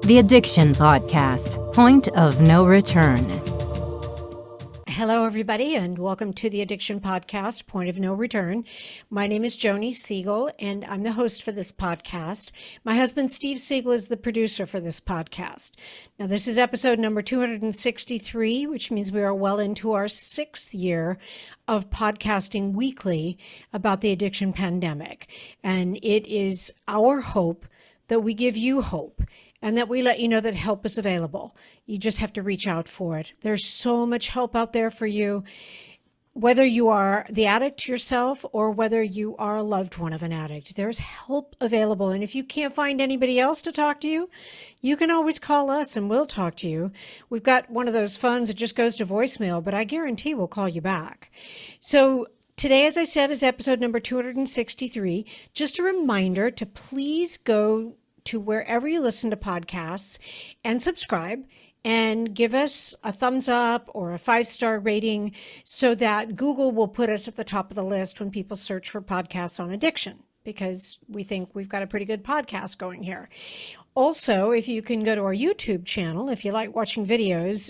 The Addiction Podcast, Point of No Return. Hello, everybody, and welcome to the Addiction Podcast, Point of No Return. My name is Joni Siegel, and I'm the host for this podcast. My husband, Steve Siegel, is the producer for this podcast. Now, this is episode number 263, which means we are well into our 6th year of podcasting weekly about the addiction pandemic. And it is our hope that we give you hope and that we let you know that help is available. You just have to reach out for it. There's so much help out there for you, whether you are the addict yourself or whether you are a loved one of an addict. There's help available. And if you can't find anybody else to talk to you, you can always call us and we'll talk to you. We've got one of those phones that just goes to voicemail, but I guarantee we'll call you back. So today, as I said, is episode number 263. Just a reminder to please go to wherever you listen to podcasts and subscribe and give us a thumbs up or a 5-star rating so that Google will put us at the top of the list when people search for podcasts on addiction, because we think we've got a pretty good podcast going here. Also, if you can go to our YouTube channel, if you like watching videos,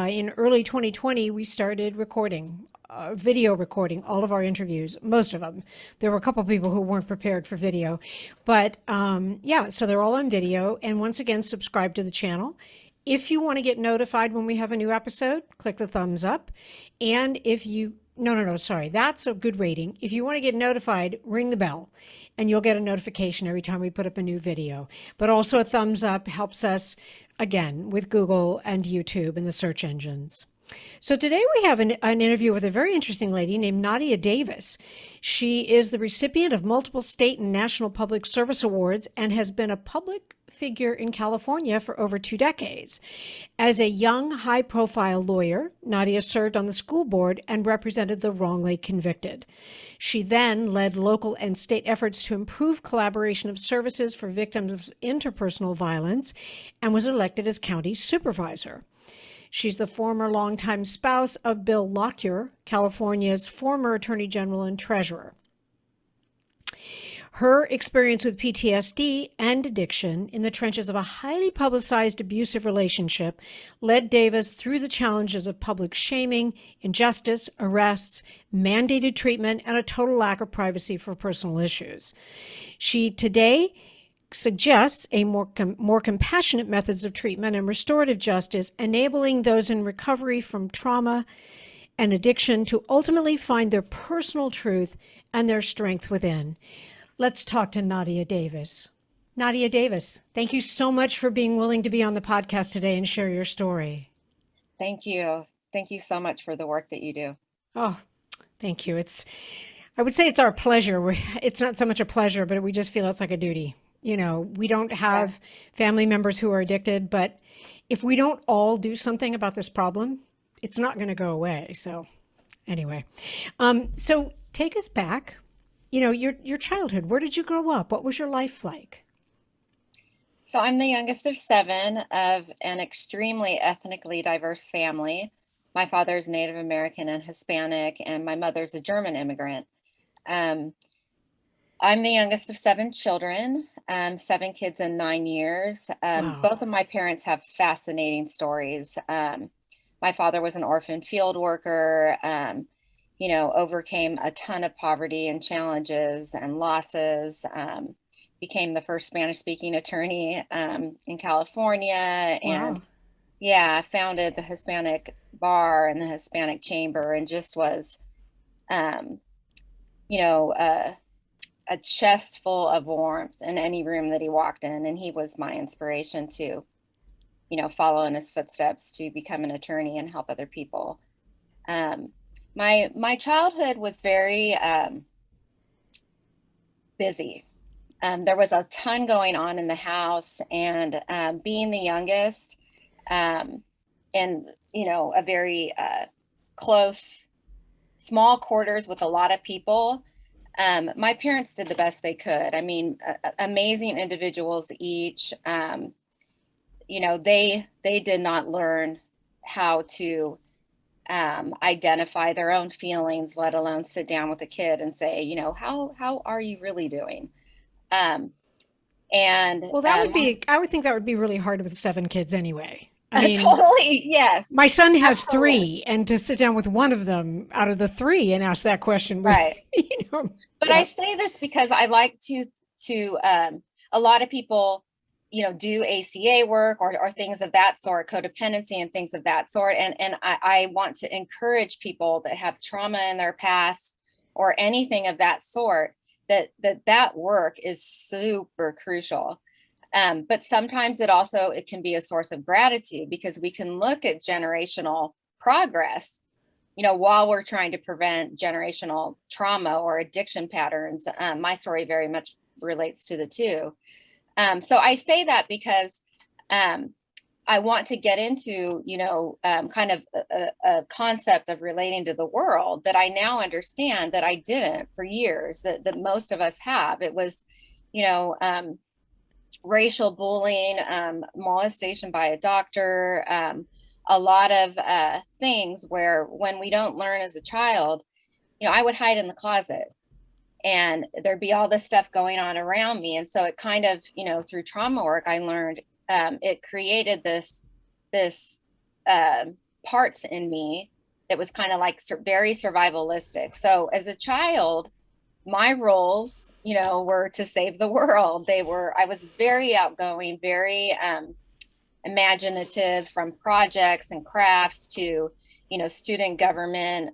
in early 2020, we started recording video recording all of our interviews, most of them. There were a couple of people who weren't prepared for video, but so they're all on video. And once again, subscribe to the channel. If you want to get notified when we have a new episode, click the thumbs up. And if you, that's a good rating. If you want to get notified, ring the bell and you'll get a notification every time we put up a new video. But also a thumbs up helps us, again, with Google and YouTube and the search engines. So today we have an interview with a very interesting lady named Nadia Davis. She is the recipient of multiple state and national public service awards and has been a public figure in California for over 2 decades. As a young, high-profile lawyer, Nadia served on the school board and represented the wrongly convicted. She then led local and state efforts to improve collaboration of services for victims of interpersonal violence and was elected as county supervisor. She's the former longtime spouse of Bill Lockyer, California's former Attorney General and Treasurer. Her experience with PTSD and addiction in the trenches of a highly publicized abusive relationship led Davis through the challenges of public shaming, injustice, arrests, mandated treatment, and a total lack of privacy for personal issues. She today suggests a more compassionate methods of treatment and restorative justice, enabling those in recovery from trauma and addiction to ultimately find their personal truth and their strength within. Let's talk to Nadia Davis. Nadia Davis, thank you so much for being willing to be on the podcast today and share your story. Thank you. Thank you so much for the work that you do. Oh, thank you. I would say it's our pleasure. It's not so much a pleasure, but we just feel it's like a duty. You know, we don't have family members who are addicted, but if we don't all do something about this problem, it's not going to go away. So anyway, so take us back, your childhood. Where did you grow up? What was your life like? So I'm the youngest of 7 of an extremely ethnically diverse family. My father's Native American and Hispanic, and my mother's a German immigrant. I'm the youngest of 7 children, 7 kids in 9 years. Wow. Both of my parents have fascinating stories. My father was an orphan field worker, overcame a ton of poverty and challenges and losses, became the first Spanish-speaking attorney in California. Wow. And founded the Hispanic Bar and the Hispanic Chamber, and just was, a chest full of warmth in any room that he walked in. And he was my inspiration to, follow in his footsteps to become an attorney and help other people. My childhood was very busy. There was a ton going on in the house, and being the youngest, and a very close, small quarters with a lot of people. My parents did the best they could. I mean, amazing individuals each. They did not learn how to identify their own feelings, let alone sit down with a kid and say, how are you really doing? And Well, that would be, I would think that would be really hard with 7 kids anyway. I mean, totally, yes, my son has absolutely. 3, and to sit down with one of them out of the 3 and ask that question, Right. you know, But yeah. I say this because I like to a lot of people, do ACA work or things of that sort, codependency and things of that sort. And I want to encourage people that have trauma in their past or anything of that sort, that work is super crucial. But sometimes it can be a source of gratitude, because we can look at generational progress, while we're trying to prevent generational trauma or addiction patterns. My story very much relates to the two. So I say that because I want to get into, kind of a concept of relating to the world that I now understand that I didn't for years, that most of us have. It was, racial bullying, molestation by a doctor, a lot of things where when we don't learn as a child, I would hide in the closet and there'd be all this stuff going on around me. And so it kind of, through trauma work, I learned it created this parts in me that was kind of like very survivalistic. So as a child, my roles, were to save the world. I was very outgoing, very imaginative, from projects and crafts to, student government,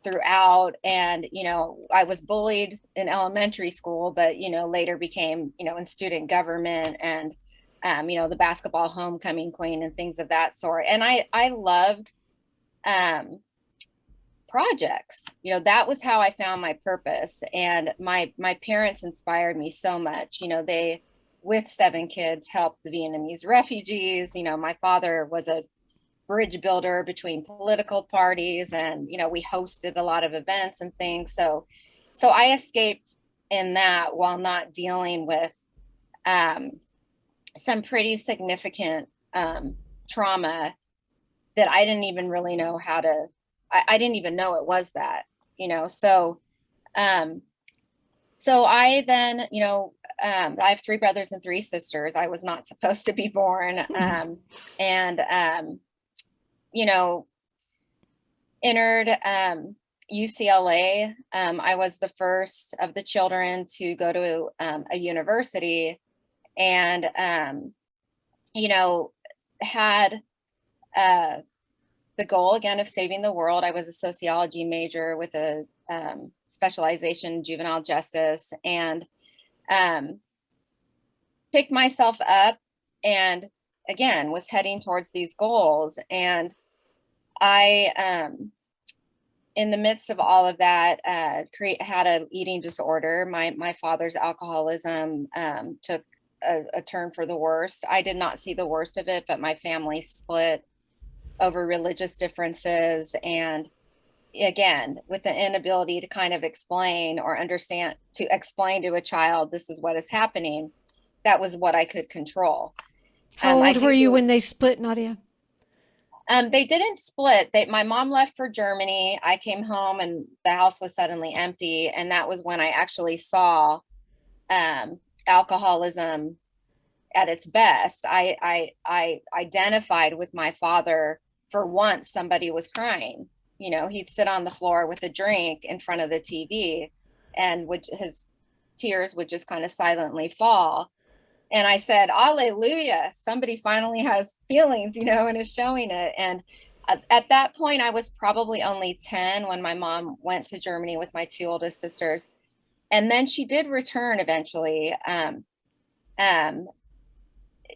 throughout. And, I was bullied in elementary school, but, later became, in student government and, the basketball homecoming queen and things of that sort. And I loved projects. That was how I found my purpose. And my parents inspired me so much. They, with 7 kids, helped the Vietnamese refugees. My father was a bridge builder between political parties, and we hosted a lot of events and things. So I escaped in that while not dealing with some pretty significant trauma that I didn't even really know how to. I didn't even know it was that. So I then, I have 3 brothers and 3 sisters. I was not supposed to be born. And entered UCLA. I was the first of the children to go to a university, and had the goal again of saving the world. I was a sociology major with a specialization in juvenile justice, and picked myself up and again was heading towards these goals. And I in the midst of all of that had an eating disorder. My father's alcoholism took a turn for the worst. I did not see the worst of it, but my family split over religious differences, and again with the inability to kind of explain or understand, to explain to a child this is what is happening. That was what I could control. How old were you when they split, Nadia? They didn't split. My mom left for Germany. I came home and the house was suddenly empty, and that was when I actually saw alcoholism at its best. I identified with my father. For once, somebody was crying. He'd sit on the floor with a drink in front of the TV, and his tears would just kind of silently fall. And I said, "Alleluia! Somebody finally has feelings, and is showing it." And at that point, I was probably only 10 when my mom went to Germany with my 2 oldest sisters, and then she did return eventually.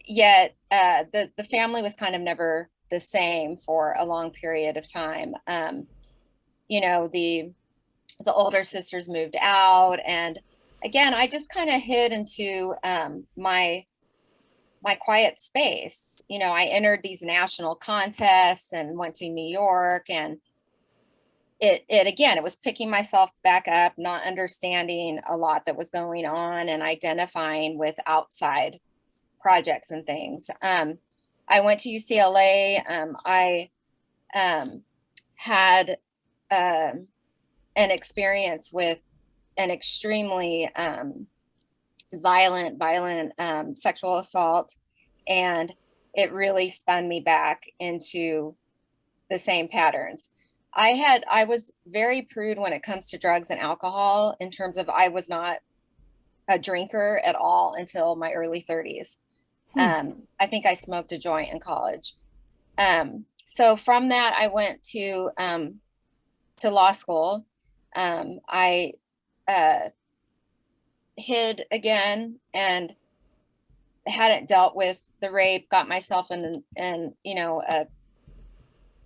Yet the family was kind of never the same for a long period of time. The older sisters moved out, and again, I just kind of hid into my quiet space. I entered these national contests and went to New York, and it was picking myself back up, not understanding a lot that was going on and identifying with outside projects and things. I went to UCLA. I had an experience with an extremely violent sexual assault. And it really spun me back into the same patterns. I was very prude when it comes to drugs and alcohol, in terms of I was not a drinker at all until my early 30s. I think I smoked a joint in college. So from that, I went to law school. I hid again and hadn't dealt with the rape, got myself in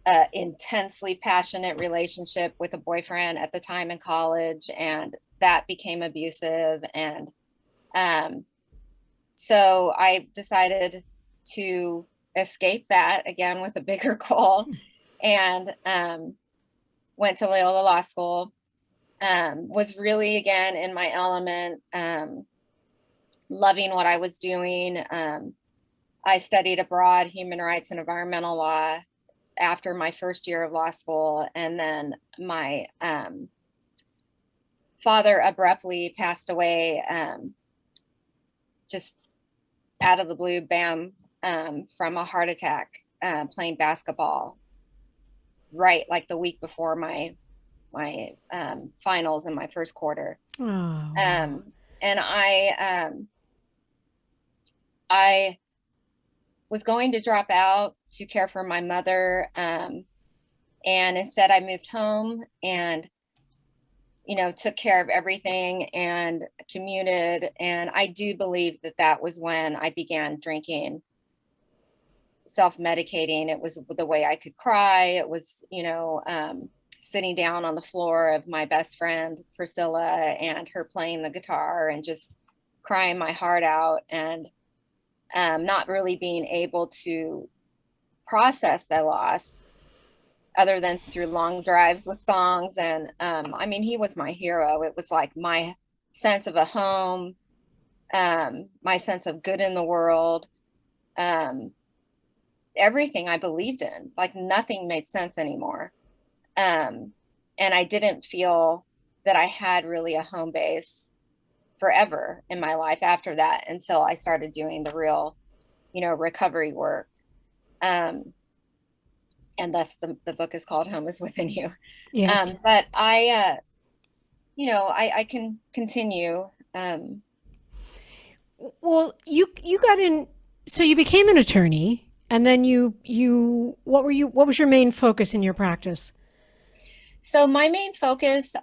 a intensely passionate relationship with a boyfriend at the time in college, and that became abusive. And so I decided to escape that again with a bigger goal, and went to Loyola Law School. Was really again in my element, loving what I was doing. I studied abroad human rights and environmental law after my first year of law school, and then my father abruptly passed away, just out of the blue, bam, from a heart attack, playing basketball, right, like the week before my finals in my first quarter. Oh. And I was going to drop out to care for my mother, and instead I moved home and took care of everything and commuted. And I do believe that was when I began drinking, self-medicating. It was the way I could cry. It was sitting down on the floor of my best friend Priscilla and her playing the guitar and just crying my heart out, and not really being able to process the loss other than through long drives with songs. And he was my hero. It was like my sense of a home, my sense of good in the world, everything I believed in. Like nothing made sense anymore. And I didn't feel that I had really a home base forever in my life after that, until I started doing the real, recovery work. And thus the book is called Home is Within You. Yes. But I can continue. Well, you got in, so you became an attorney, and then what was your main focus in your practice? So my main focus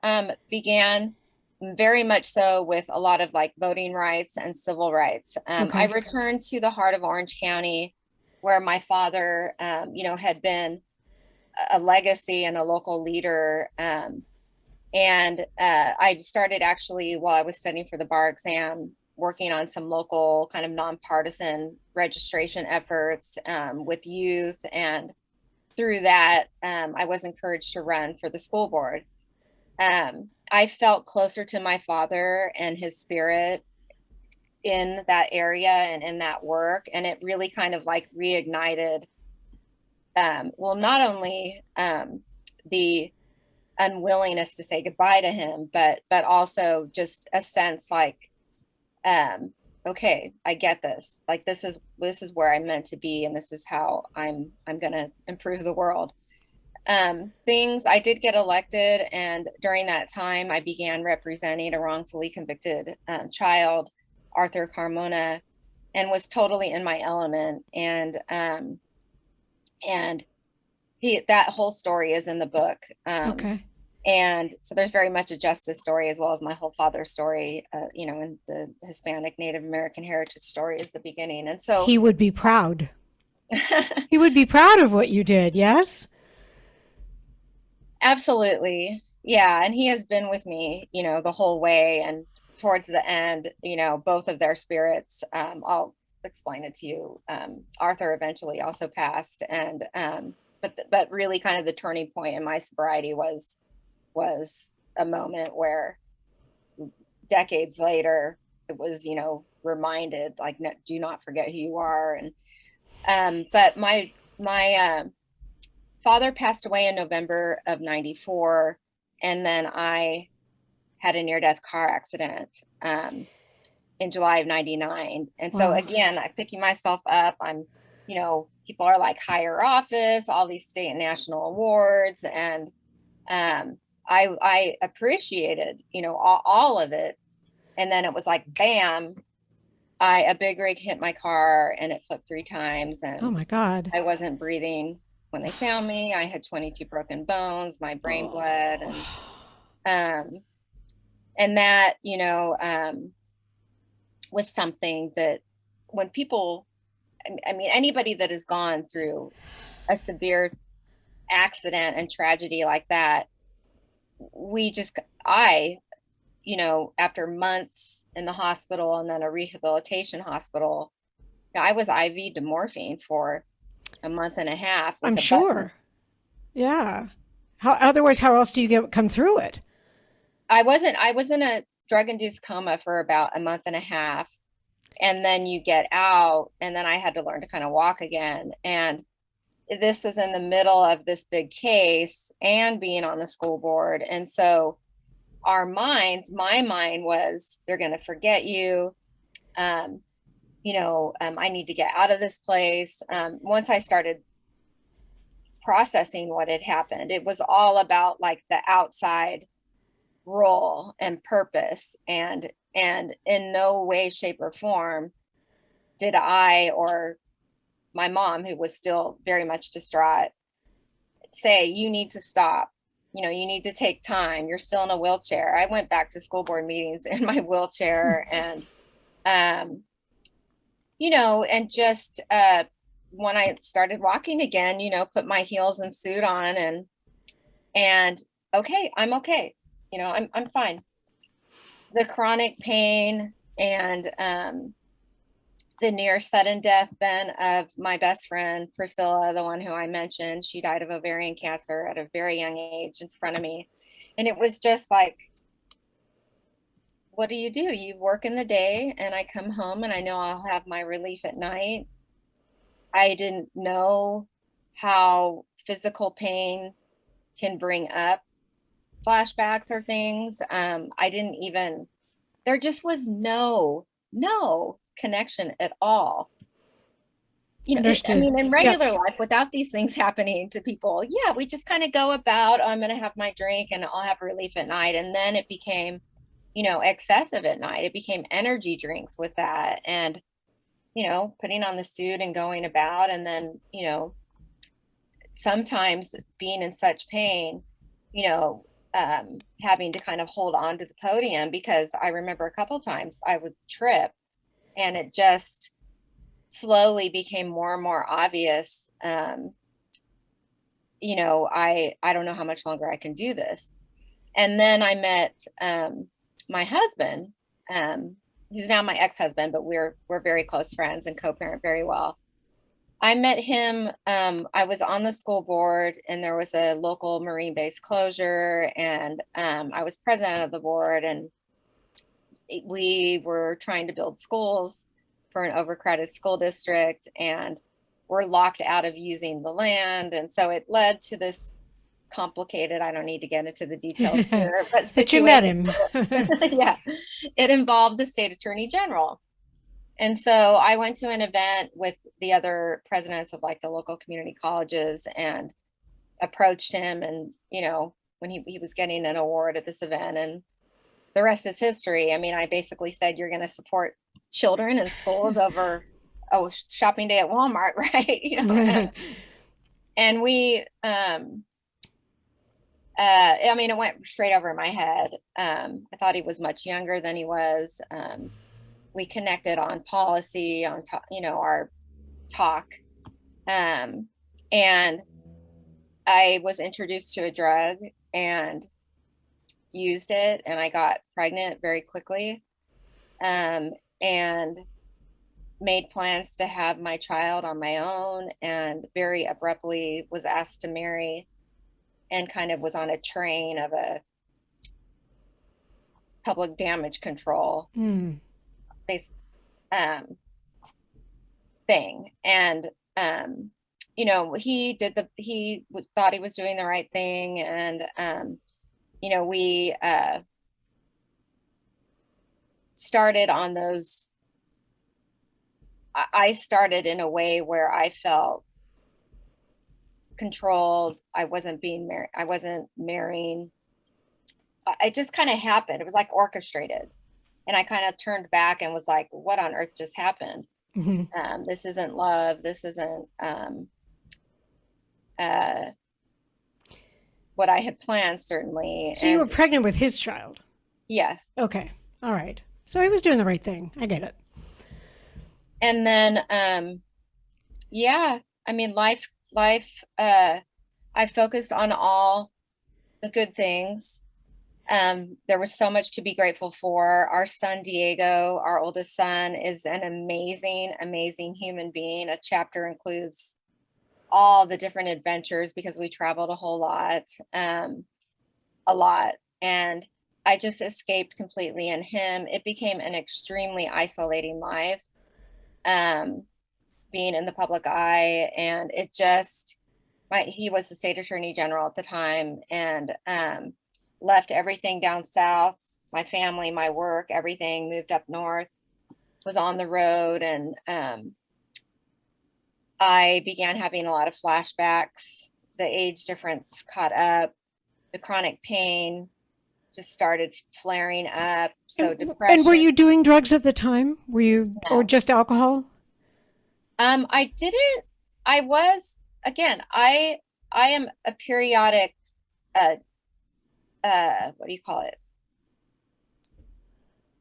began very much so with a lot of like voting rights and civil rights. Okay. I returned to the heart of Orange County, where my father, had been a legacy and a local leader. And I started actually, while I was studying for the bar exam, working on some local kind of nonpartisan registration efforts with youth. And through that, I was encouraged to run for the school board. I felt closer to my father and his spirit in that area and in that work. And it really kind of like reignited, not only the unwillingness to say goodbye to him, but also just a sense like, okay, I get this. Like this is where I'm meant to be, and this is how I'm gonna improve the world. I did get elected, and during that time I began representing a wrongfully convicted child, Arthur Carmona, and was totally in my element. And that whole story is in the book. Okay. And so there's very much a justice story, as well as my whole father's story, and the Hispanic Native American heritage story is the beginning. And so he would be proud. He would be proud of what you did. Yes. Absolutely. Yeah. And he has been with me, the whole way. And towards the end, both of their spirits, I'll explain it to you. Arthur eventually also passed. And, but really kind of the turning point in my sobriety was a moment where decades later, it was, reminded, like, do not forget who you are. And, but my father passed away in November of '94, and then I had a near-death car accident. in July of 99. And so Wow. again, I'm picking myself up. I'm, people are like higher office, all these state and national awards. And I appreciated, all of it. And then it was like, bam, a big rig hit my car and it flipped 3 times. Oh And my God. I wasn't breathing when they found me. I had 22 broken bones, my brain bled. And that, was something that when people, I mean, anybody that has gone through a severe accident and tragedy like that, after months in the hospital and then a rehabilitation hospital, I was IV to morphine for a month and a half with I'm a button. sure. Yeah. Otherwise, how else do you come through it? I was in a drug-induced coma for about a month and a half. And then you get out, and then I had to learn to kind of walk again. And this is in the middle of this big case and being on the school board. And so my mind was, they're going to forget you. I need to get out of this place. Once I started processing what had happened, it was all about like the outside role and purpose, and in no way, shape, or form did I or my mom, who was still very much distraught, say, you need to stop. You need to take time. You're still in a wheelchair. I went back to school board meetings in my wheelchair and, and just when I started walking again, put my heels and suit on and okay, I'm okay. I'm fine. The chronic pain and the near sudden death then of my best friend, Priscilla, the one who I mentioned, she died of ovarian cancer at a very young age in front of me. And it was just like, what do? You work in the day and I come home and I know I'll have my relief at night. I didn't know how physical pain can bring up flashbacks or things. There just was no connection at all. Understood. In regular life, without these things happening to people, we just kind of go about, I'm going to have my drink and I'll have relief at night. And then it became, excessive at night. It became energy drinks with that. And, putting on the suit and going about. And then, sometimes being in such pain, having to kind of hold on to the podium, because I remember a couple of times I would trip and it just slowly became more and more obvious. I don't know how much longer I can do this. And then I met my husband, who's now my ex-husband, but we're very close friends and co-parent very well. I met him, I was on the school board and there was a local Marine base closure, and I was president of the board, and we were trying to build schools for an overcrowded school district, and we're locked out of using the land. And so it led to this complicated, I don't need to get into the details here, but you met him. Yeah, it involved the state attorney general. And so I went to an event with the other presidents of like the local community colleges and approached him, and when he was getting an award at this event, and the rest is history. I mean, I basically said, you're going to support children in schools over shopping day at Walmart, right? And we it went straight over my head. I thought he was much younger than he was. We connected on policy, on our talk, and I was introduced to a drug and used it, and I got pregnant very quickly, and made plans to have my child on my own, and very abruptly was asked to marry, and kind of was on a train of a public damage control thing. And he thought he was doing the right thing, and we started on those, I started in a way where I felt controlled. I wasn't being married. I wasn't marrying. It just kind of happened. It was like orchestrated. And I kind of turned back and was like, what on earth just happened? Mm-hmm. This isn't love. This isn't what I had planned, certainly. So you were pregnant with his child? Yes. Okay. All right. So he was doing the right thing. I get it. And then, yeah, I mean, life, I focused on all the good things. There was so much to be grateful for. Our son, Diego, our oldest son, is an amazing, amazing human being. A chapter includes all the different adventures because we traveled a whole lot, a lot. And I just escaped completely in him. It became an extremely isolating life, being in the public eye. And it just, he was the state attorney general at the time, and left everything down south, my family, my work, everything, moved up north, was on the road. And I began having a lot of flashbacks. The age difference caught up. The chronic pain just started flaring up. So depression. And were you doing drugs at the time? Were you, No. or just alcohol? I didn't. I was, again, I am a periodic, what do you call it?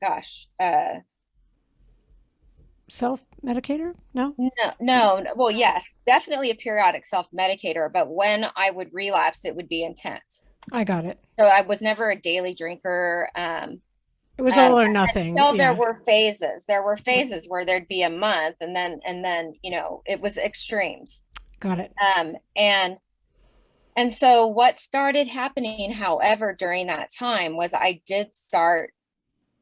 Gosh, Self-medicator? No? No. Well, yes, definitely a periodic self-medicator, but when I would relapse, it would be intense. I got it. So I was never a daily drinker. It was all or nothing. Still, there were phases. There were phases where there'd be a month, and then, it was extremes. Got it. And so what started happening, however, during that time was I did start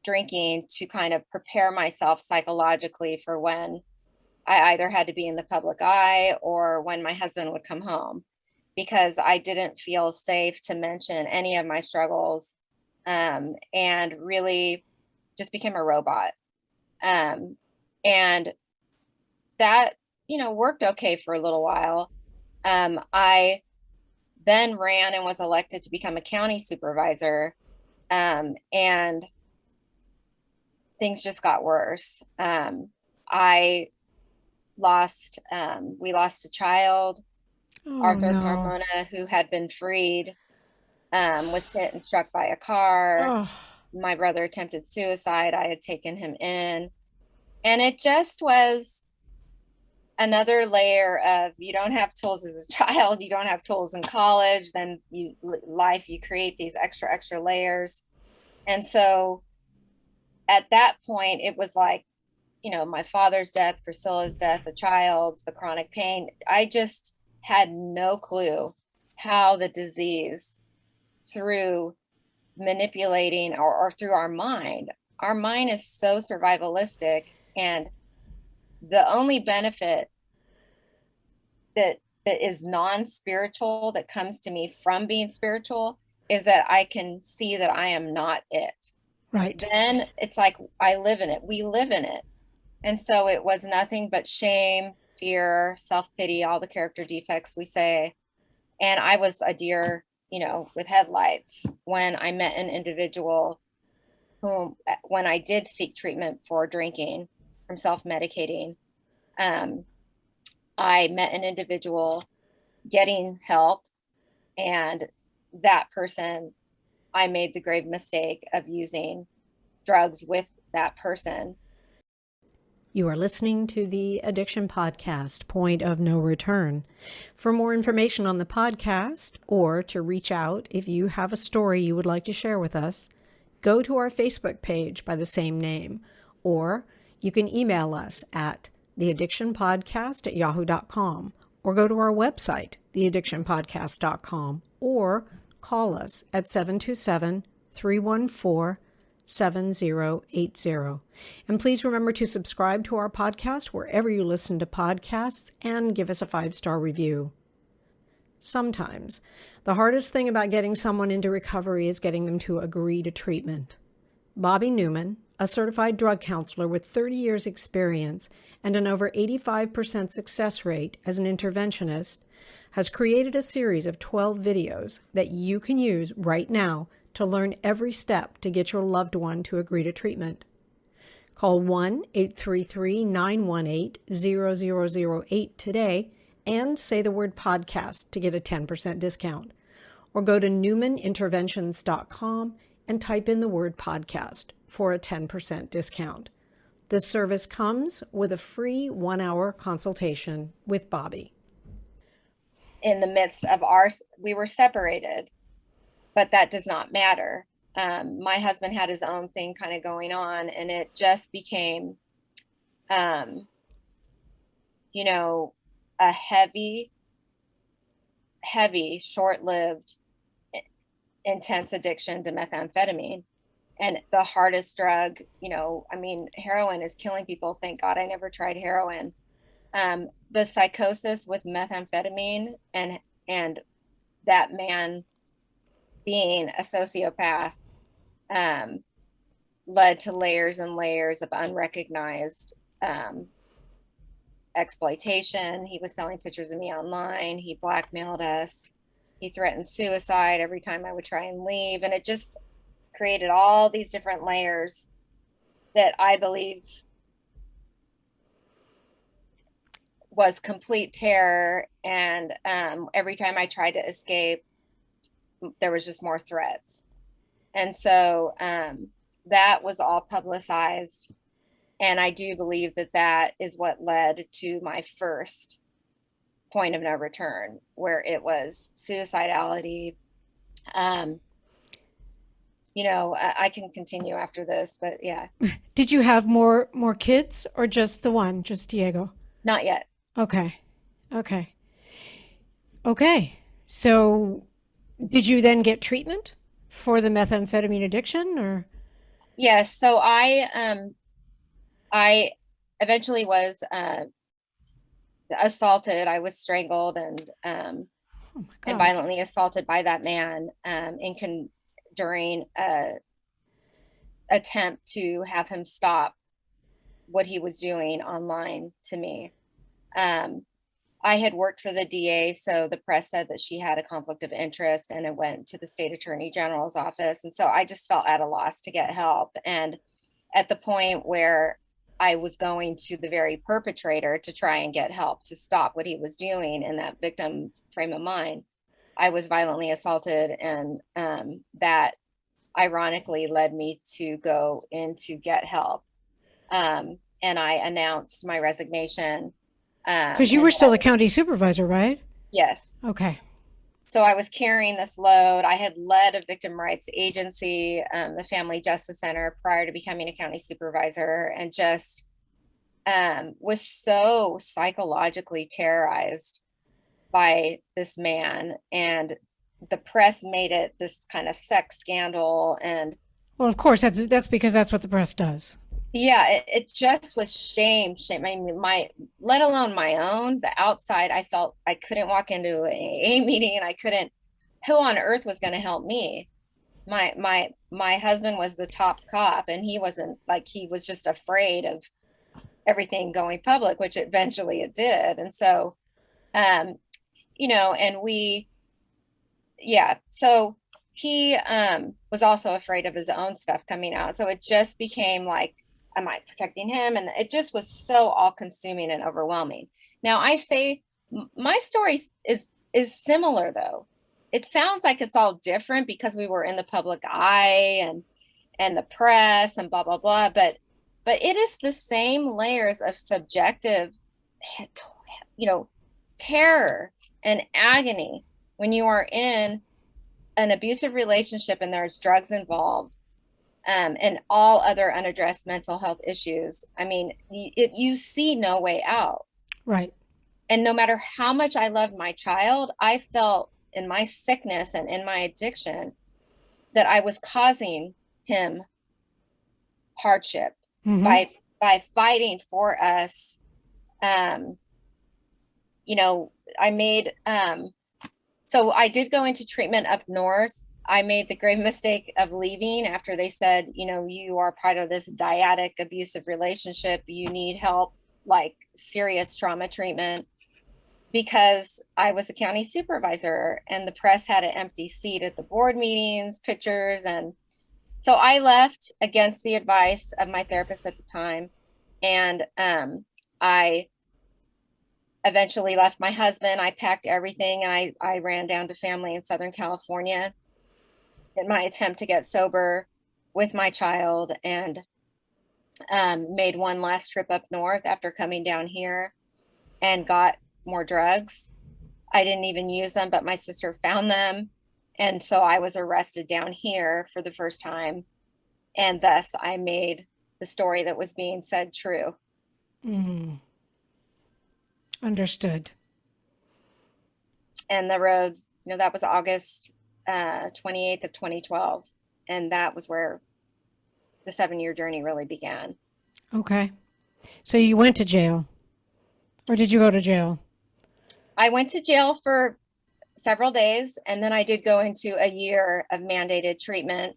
drinking to kind of prepare myself psychologically for when I either had to be in the public eye or when my husband would come home, because I didn't feel safe to mention any of my struggles, and really just became a robot. And that, worked okay for a little while. I then ran and was elected to become a county supervisor. And things just got worse. We lost a child, Arthur Carmona, who had been freed, was hit and struck by a car. My brother attempted suicide. I had taken him in, and it just was another layer of, you don't have tools as a child, you don't have tools in college, then you create these extra layers. And so at that point, it was like, my father's death, Priscilla's death, the child, the chronic pain. I just had no clue how the disease, through manipulating or through our mind is so survivalistic, and the only benefit that is non-spiritual that comes to me from being spiritual is that I can see that I am not it. Right. Then it's like I live in it. We live in it. And so it was nothing but shame, fear, self-pity, all the character defects we say. And I was a deer, with headlights when I met an individual whom, when I did seek treatment for drinking from self-medicating, I met an individual getting help, and that person, I made the grave mistake of using drugs with that person. You are listening to the Addiction Podcast, Point of No Return. For more information on the podcast, or to reach out if you have a story you would like to share with us, go to our Facebook page by the same name, or you can email us at theaddictionpodcast@yahoo.com, or go to our website, theaddictionpodcast.com, or call us at 727-314-7080. And please remember to subscribe to our podcast wherever you listen to podcasts, and give us a 5-star review. Sometimes the hardest thing about getting someone into recovery is getting them to agree to treatment. Bobby Newman, a certified drug counselor with 30 years experience and an over 85% success rate as an interventionist, has created a series of 12 videos that you can use right now to learn every step to get your loved one to agree to treatment. Call 1-833-918-0008 today and say the word podcast to get a 10% discount. Or go to newmaninterventions.com and type in the word podcast for a 10% discount. This service comes with a free 1-hour consultation with Bobby. In the midst of we were separated, but that does not matter. My husband had his own thing kind of going on, and it just became, a heavy, short-lived, intense addiction to methamphetamine. And the hardest drug, heroin is killing people. Thank God I never tried heroin. The psychosis with methamphetamine and that man being a sociopath led to layers and layers of unrecognized exploitation. He was selling pictures of me online. He blackmailed us. He threatened suicide every time I would try and leave. And it just created all these different layers that I believe was complete terror. And every time I tried to escape, there was just more threats. And so that was all publicized. And I do believe that that is what led to my first point of no return, where it was suicidality. I can continue after this, but yeah. Did you have more kids or just the one, just Diego? Not yet. Okay. So did you then get treatment for the methamphetamine addiction, or? Yes. So I eventually was assaulted. I was strangled and violently assaulted by that man during a attempt to have him stop what he was doing online to me. I had worked for the DA, so the press said that she had a conflict of interest, and it went to the state attorney general's office. And so I just felt at a loss to get help. And at the point where I was going to the very perpetrator to try and get help to stop what he was doing in that victim's frame of mind, I was violently assaulted. And that ironically led me to go in to get help. And I announced my resignation. Because you were still a county supervisor, right? Yes. Okay. So I was carrying this load. I had led a victim rights agency, the Family Justice Center, prior to becoming a county supervisor, and just was so psychologically terrorized by this man. And the press made it this kind of sex scandal. And well, of course, that's because that's what the press does. Yeah, it just was shame. I mean, let alone my own, the outside, I felt I couldn't walk into an AA meeting, and who on earth was going to help me? My husband was the top cop, and he wasn't, he was just afraid of everything going public, which eventually it did. And so, so he was also afraid of his own stuff coming out. So it just became like, am I protecting him? And it just was so all consuming and overwhelming. Now I say my story is similar, though. It sounds like it's all different because we were in the public eye and the press and blah, blah, blah. But it is the same layers of subjective, terror and agony when you are in an abusive relationship and there's drugs involved. And all other unaddressed mental health issues. I mean, you see no way out. Right. And no matter how much I loved my child, I felt in my sickness and in my addiction that I was causing him hardship by fighting for us. I made, so I did go into treatment up north. I made the grave mistake of leaving after they said, you are part of this dyadic abusive relationship. You need help, like serious trauma treatment, because I was a county supervisor and the press had an empty seat at the board meetings, pictures. And so I left against the advice of my therapist at the time. And I eventually left my husband. I packed everything and I ran down to family in Southern California in my attempt to get sober with my child, and made one last trip up north after coming down here and got more drugs. I didn't even use them, but my sister found them. And so I was arrested down here for the first time. And thus I made the story that was being said true. Mm. Understood. And the road, that was August 28th of 2012. And that was where the 7-year journey really began. Okay. So you went to jail, or did you go to jail? I went to jail for several days, and then I did go into a year of mandated treatment,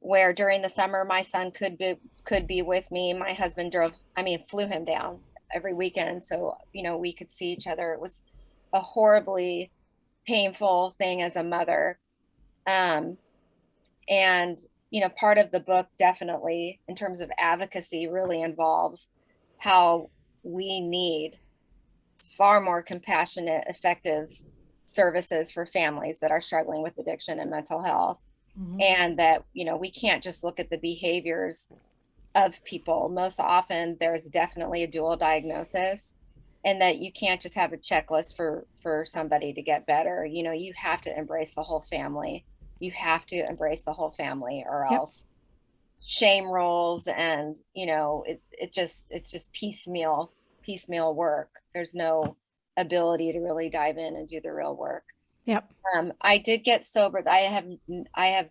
where during the summer my son could be with me. My husband flew him down every weekend, so we could see each other. It was a horribly painful thing as a mother, and part of the book definitely in terms of advocacy really involves how we need far more compassionate, effective services for families that are struggling with addiction and mental health. Mm-hmm. And that, we can't just look at the behaviors of people. Most often there's definitely a dual diagnosis, and that you can't just have a checklist for somebody to get better. You have to embrace the whole family. You have to embrace the whole family, or else shame rolls, and it's just piecemeal work. There's no ability to really dive in and do the real work. Yep. I did get sober. I have,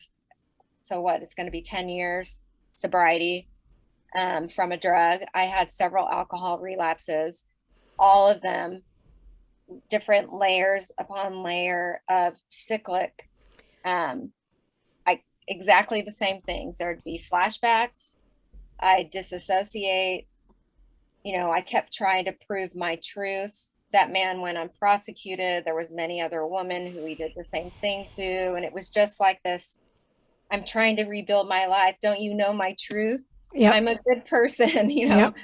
so what, it's going to be 10 years sobriety from a drug. I had several alcohol relapses, all of them different layers upon layer of cyclic, exactly the same things. There'd be flashbacks. I disassociate. I kept trying to prove my truth. That man went unprosecuted. There was many other women who he did the same thing to. And it was just like this, I'm trying to rebuild my life. Don't you know my truth? Yep. I'm a good person, Yep.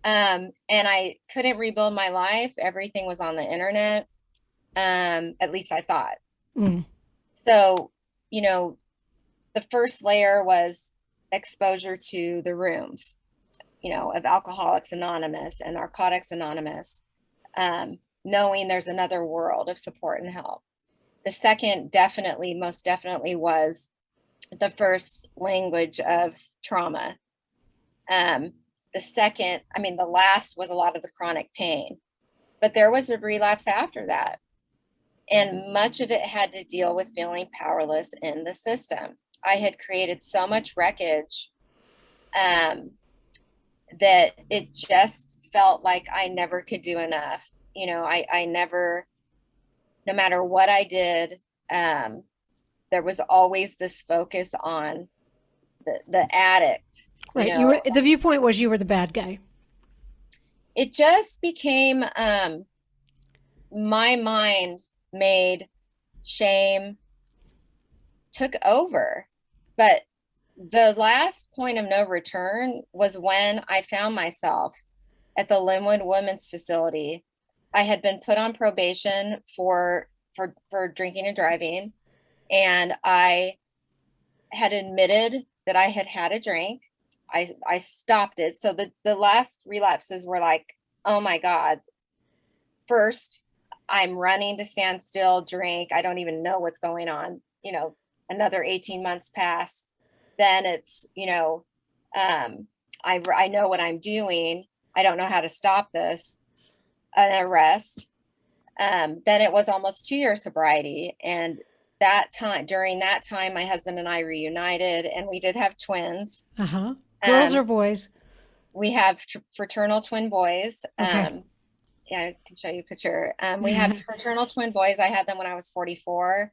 And I couldn't rebuild my life. Everything was on the internet. At least I thought. Mm. So, the first layer was exposure to the rooms, of Alcoholics Anonymous and Narcotics Anonymous, knowing there's another world of support and help. The second most definitely was the first language of trauma. The last was a lot of the chronic pain, but there was a relapse after that. And much of it had to deal with feeling powerless in the system. I had created so much wreckage that it just felt like I never could do enough. I never, no matter what I did, there was always this focus on the addict. Right. The viewpoint was you were the bad guy. It just became, my mind made shame took over. But the last point of no return was when I found myself at the Linwood Women's Facility. I had been put on probation for drinking and driving, and I had admitted that I had had a drink. I stopped it. So the last relapses were like, oh my God. First, I'm running to stand still, drink. I don't even know what's going on. Another 18 months pass. Then it's, I know what I'm doing. I don't know how to stop this. An arrest. Then it was almost 2 years sobriety. And during that time, my husband and I reunited, and we did have twins. Uh-huh. Girls or boys? We have fraternal twin boys. Okay. Yeah, I can show you a picture. We have fraternal twin boys. I had them when I was 44.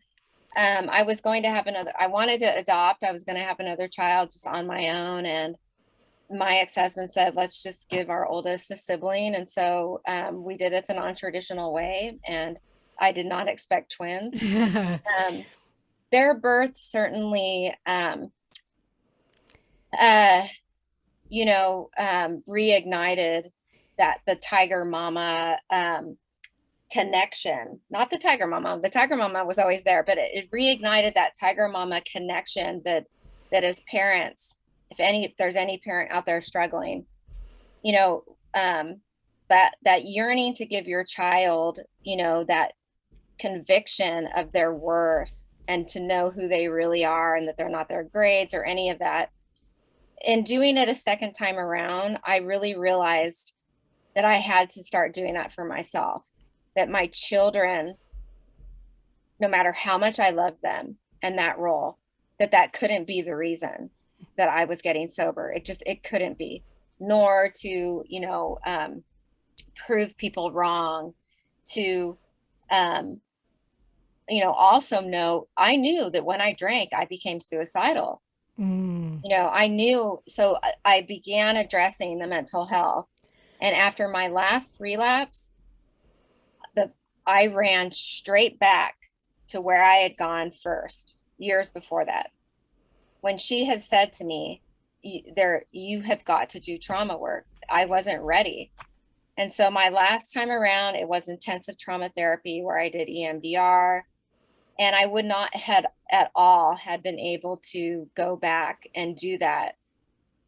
I was going to have I wanted to adopt. I was going to have another child just on my own. And my ex-husband said, let's just give our oldest a sibling. And so we did it the non-traditional way. And I did not expect twins. Their birth certainly, reignited the tiger mama connection. Not the tiger mama. The tiger mama was always there, but it reignited that tiger mama connection that as parents, if there's any parent out there struggling, that yearning to give your child, that conviction of their worth and to know who they really are and that they're not their grades or any of that. In doing it a second time around, I really realized that I had to start doing that for myself, that my children, no matter how much I loved them and that role, that couldn't be the reason that I was getting sober. It couldn't be, nor to, prove people wrong, to, also know, I knew that when I drank, I became suicidal. I knew, so I began addressing the mental health. And after my last relapse, I ran straight back to where I had gone first, years before that. When she had said to me, you have got to do trauma work, I wasn't ready. And so my last time around, it was intensive trauma therapy where I did EMDR. And I would not had been able to go back and do that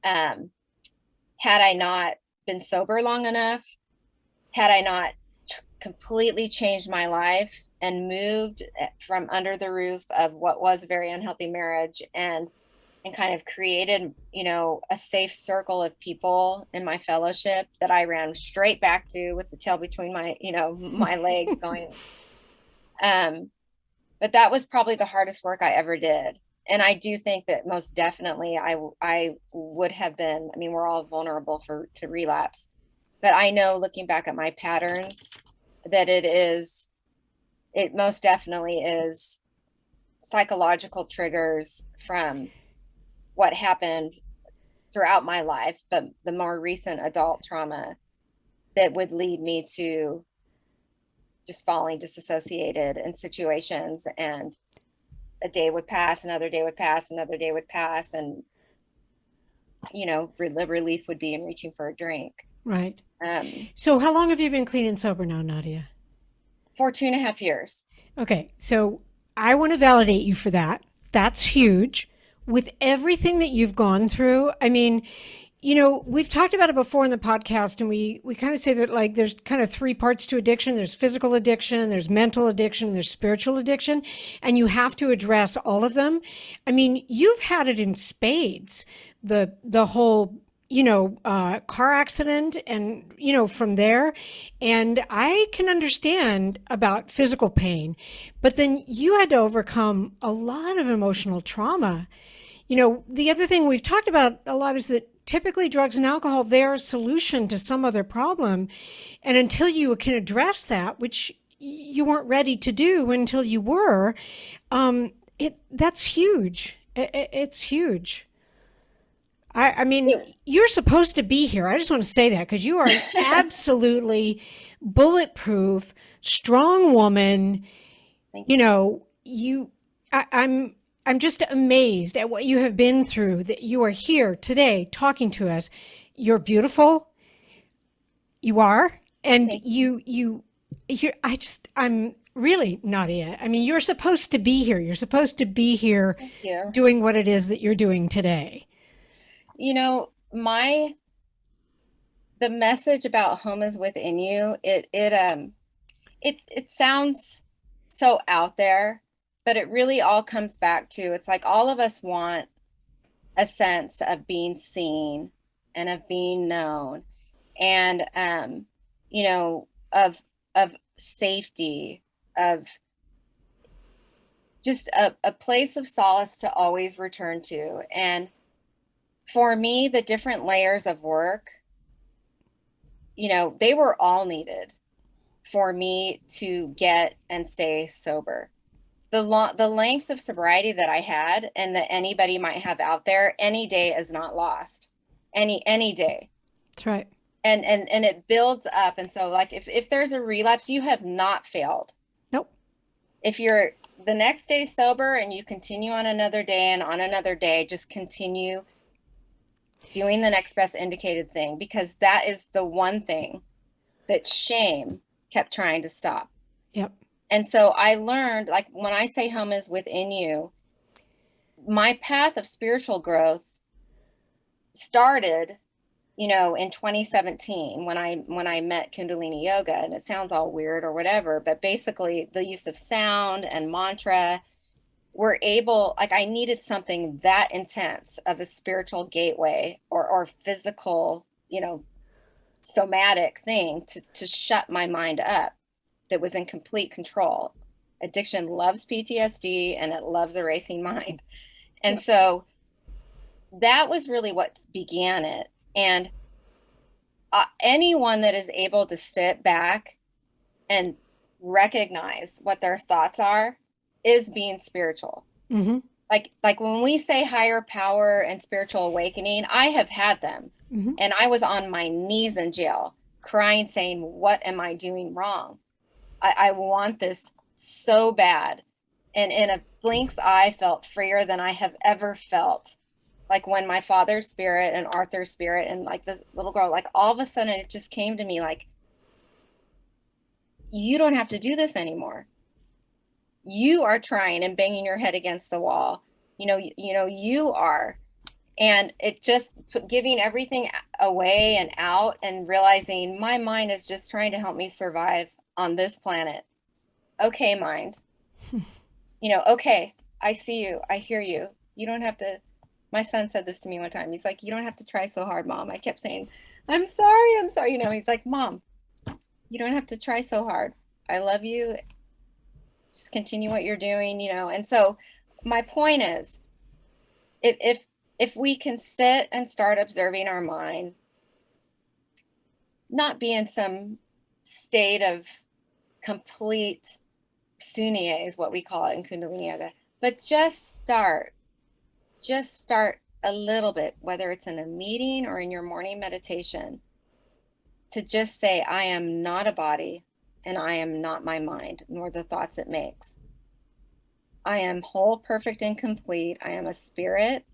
had I not been sober long enough, had I not completely changed my life and moved from under the roof of what was a very unhealthy marriage and kind of created, a safe circle of people in my fellowship that I ran straight back to with the tail between my, my legs going. But that was probably the hardest work I ever did. And I do think that most definitely I would have been, we're all vulnerable to relapse, but I know looking back at my patterns that it most definitely is psychological triggers from what happened throughout my life, but the more recent adult trauma that would lead me to just falling disassociated in situations, and a day would pass, another day would pass, another day would pass, and relief would be in reaching for a drink. Right. So how long have you been clean and sober now, Nadia? For 2.5 years. Okay, so I want to validate you for that. That's huge. With everything that you've gone through, we've talked about it before in the podcast, and we kind of say that there's kind of 3 parts to addiction. There's physical addiction, there's mental addiction, there's spiritual addiction, and you have to address all of them. You've had it in spades, the whole, car accident and, from there. And I can understand about physical pain, but then you had to overcome a lot of emotional trauma. The other thing we've talked about a lot is that typically drugs and alcohol, they're a solution to some other problem. And until you can address that, which you weren't ready to do until you were, that's huge. It's huge. You're supposed to be here. I just want to say that because you are an absolutely bulletproof, strong woman. I'm just amazed at what you have been through, that you are here today talking to us. You're beautiful. You are. And I'm really, Nadia, you're supposed to be here. You're supposed to be here doing what it is that you're doing today. The message about home is within you. It sounds so out there, but it really all comes back to, it's like all of us want a sense of being seen and of being known and, of safety, of just a place of solace to always return to. And for me, the different layers of work, they were all needed for me to get and stay sober. the lengths of sobriety that I had and that anybody might have out there, any day is not lost. Any day. That's right. And it builds up. And so like if there's a relapse, you have not failed. Nope. If you're the next day sober and you continue on another day and on another day, just continue doing the next best indicated thing, because that is the one thing that shame kept trying to stop. Yep. And so I learned, like when I say home is within you, my path of spiritual growth started, in 2017 when I met Kundalini Yoga. And it sounds all weird or whatever, but basically the use of sound and mantra were able, like I needed something that intense of a spiritual gateway or physical, somatic thing to shut my mind up that was in complete control. Addiction loves PTSD and it loves a racing mind. And so that was really what began it. And anyone that is able to sit back and recognize what their thoughts are is being spiritual. Mm-hmm. Like when we say higher power and spiritual awakening, I have had them. Mm-hmm. And I was on my knees in jail crying, saying, what am I doing wrong? I want this so bad. And in a blink's eye, felt freer than I have ever felt. Like when my father's spirit and Arthur's spirit and like this little girl, like all of a sudden it just came to me like, you don't have to do this anymore. You are trying and banging your head against the wall. You are. And it just giving everything away and out and realizing my mind is just trying to help me survive on this planet. Okay, mind. Okay, I see you. I hear you. You don't have to. My son said this to me one time. He's like, you don't have to try so hard, Mom. I kept saying, I'm sorry. He's like, Mom, you don't have to try so hard. I love you. Just continue what you're doing, And so my point is, if we can sit and start observing our mind, not be in some state of complete sunya is what we call it in Kundalini Yoga, but just start a little bit, whether it's in a meeting or in your morning meditation, to just say, I am not a body and I am not my mind, nor the thoughts it makes. I am whole, perfect, and complete. I am a spirit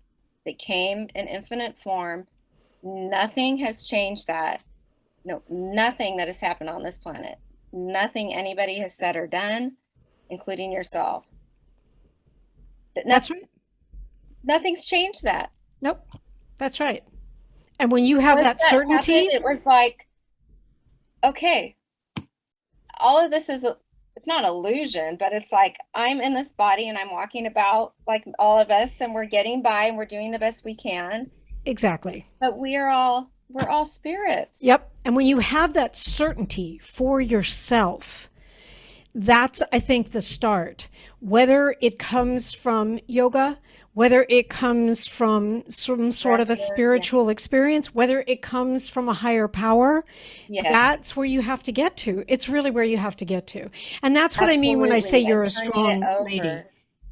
that came in infinite form. Nothing has changed that. No, nothing that has happened on this planet. Nothing anybody has said or done, including yourself. That's right. Nothing's changed that. Nope. That's right. And when you have that certainty, happened, it was like, okay, all of this it's not illusion, but it's like I'm in this body and I'm walking about like all of us, and we're getting by and we're doing the best we can. Exactly. But we're all spirits. Yep. And when you have that certainty for yourself, that's, I think, the start. Whether it comes from yoga, whether it comes from some sort of a spiritual experience, whether it comes from a higher power, that's where you have to get to. It's really where you have to get to. And that's what I mean when I say you're a strong lady.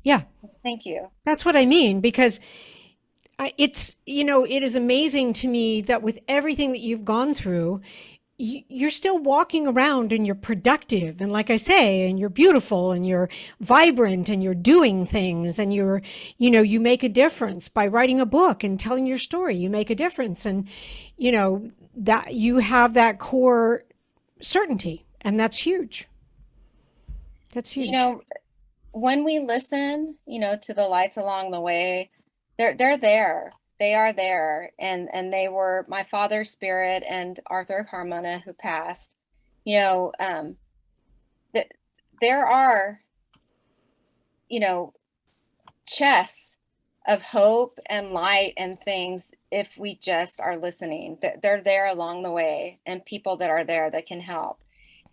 Yeah. Thank you. That's what I mean, because it's, it is amazing to me that with everything that you've gone through, you're still walking around and you're productive. And like I say, and you're beautiful and you're vibrant and you're doing things and you make a difference by writing a book and telling your story. You make a difference. And, that you have that core certainty, and that's huge. That's huge. When we listen, to the lights along the way, they're there. They are there, and they were my father's spirit and Arthur Carmona, who passed. There are, chests of hope and light and things if we just are listening. They're there along the way, and people that are there that can help.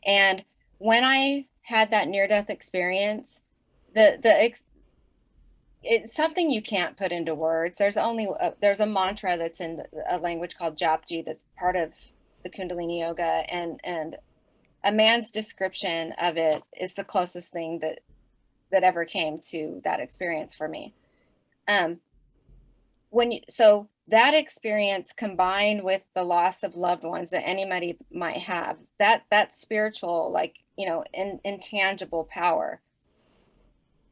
And when I had that near-death experience, it's something you can't put into words. There's a mantra that's in a language called Japji that's part of the Kundalini Yoga, and a man's description of it is the closest thing that that ever came to that experience for me. So that experience combined with the loss of loved ones that anybody might have, that spiritual, like, intangible power.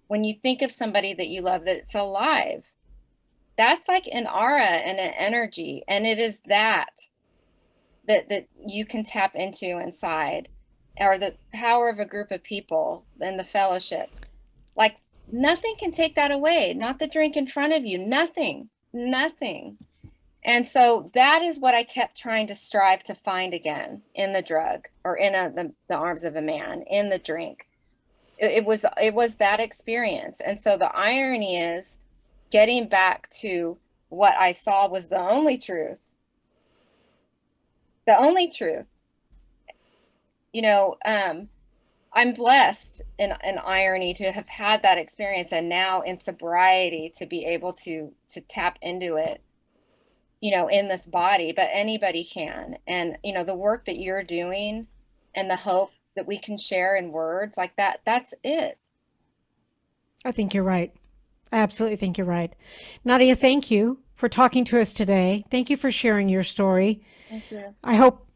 When you think of somebody that you love that's alive, that's like an aura and an energy. And it is that you can tap into inside, or the power of a group of people and the fellowship. Like, nothing can take that away. Not the drink in front of you. Nothing. And so that is what I kept trying to strive to find again in the drug, or in the arms of a man, in the drink. It was that experience. And so the irony is getting back to what I saw was the only truth. The only truth. I'm blessed in irony to have had that experience, and now in sobriety to be able to tap into it, in this body. But anybody can. And, the work that you're doing and the hope that we can share in words like that, that's it. I think you're right. I absolutely think you're right. Nadia, thank you for talking to us today. Thank you for sharing your story. Thank you. I hope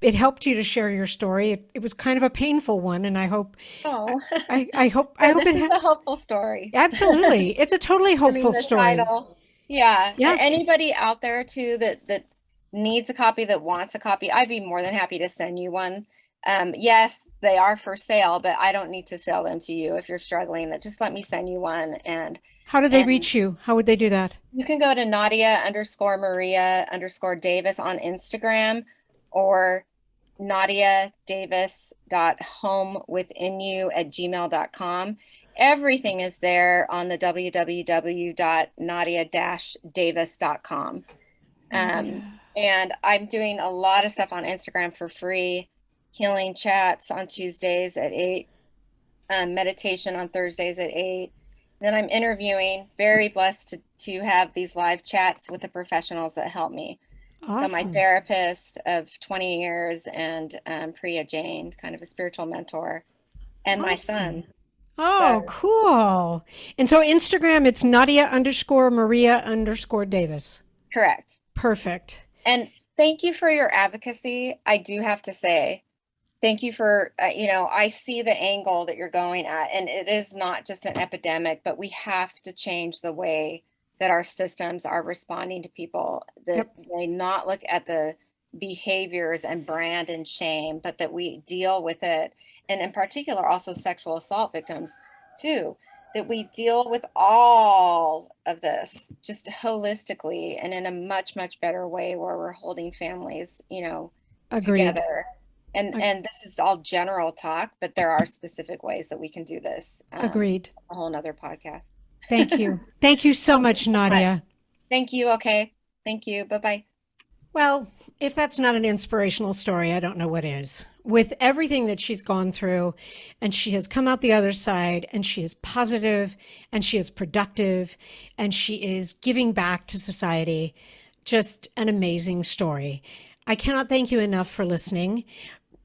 it helped you to share your story. It was kind of a painful one, and I hope. Oh, I hope this it is helps. a hopeful story. Absolutely, it's a totally hopeful the story. Title. Yeah. Yeah. Anybody out there too that needs a copy, that wants a copy, I'd be more than happy to send you one. Yes, they are for sale, but I don't need to sell them to you. If you're struggling, just let me send you one. And how do they reach you? How would they do that? You can go to Nadia_Maria_Davis on Instagram, or NadiaDavis.homewithinyou@gmail.com. Everything is there on the www.nadia-davis.com. And I'm doing a lot of stuff on Instagram for free. Healing chats on Tuesdays at 8, meditation on Thursdays at 8. Then I'm interviewing, very blessed to have these live chats with the professionals that help me. Awesome. So my therapist of 20 years and Priya Jain, kind of a spiritual mentor, and my son. Oh, so cool. And so Instagram, it's Nadia_Maria_Davis. Correct. Perfect. And thank you for your advocacy. I do have to say, thank you for, I see the angle that you're going at, and it is not just an epidemic, but we have to change the way that our systems are responding to people, that they not look at the behaviors and brand and shame, but that we deal with it. And in particular, also sexual assault victims too, that we deal with all of this just holistically and in a much, much better way, where we're holding families, together. And this is all general talk, but there are specific ways that we can do this. Agreed. A whole nother podcast. Thank you. Thank you so much, Nadia. Thank you. Okay. Thank you. Bye-bye. Well, if that's not an inspirational story, I don't know what is. With everything that she's gone through, and she has come out the other side, and she is positive, and she is productive, and she is giving back to society. Just an amazing story. I cannot thank you enough for listening.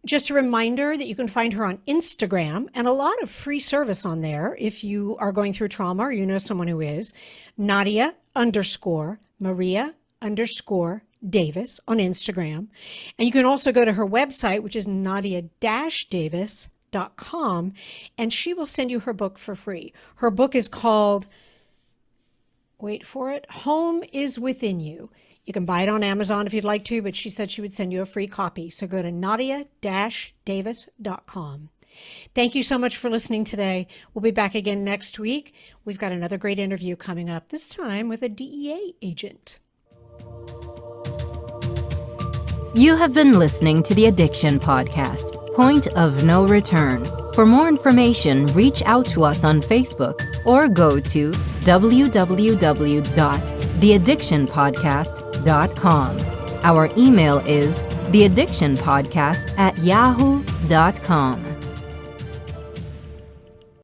Just a reminder that you can find her on Instagram, and a lot of free service on there if you are going through trauma or you know someone who is. Nadia_Maria_Davis on Instagram. And you can also go to her website, which is Nadia-Davis.com, and she will send you her book for free. Her book is called, wait for it, Home is Within You. You can buy it on Amazon if you'd like to, but she said she would send you a free copy. So go to Nadia-Davis.com. Thank you so much for listening today. We'll be back again next week. We've got another great interview coming up, this time with a DEA agent. You have been listening to the Addiction Podcast, Point of No Return. For more information, reach out to us on Facebook or go to www.theaddictionpodcast.com. Our email is theaddictionpodcast@yahoo.com.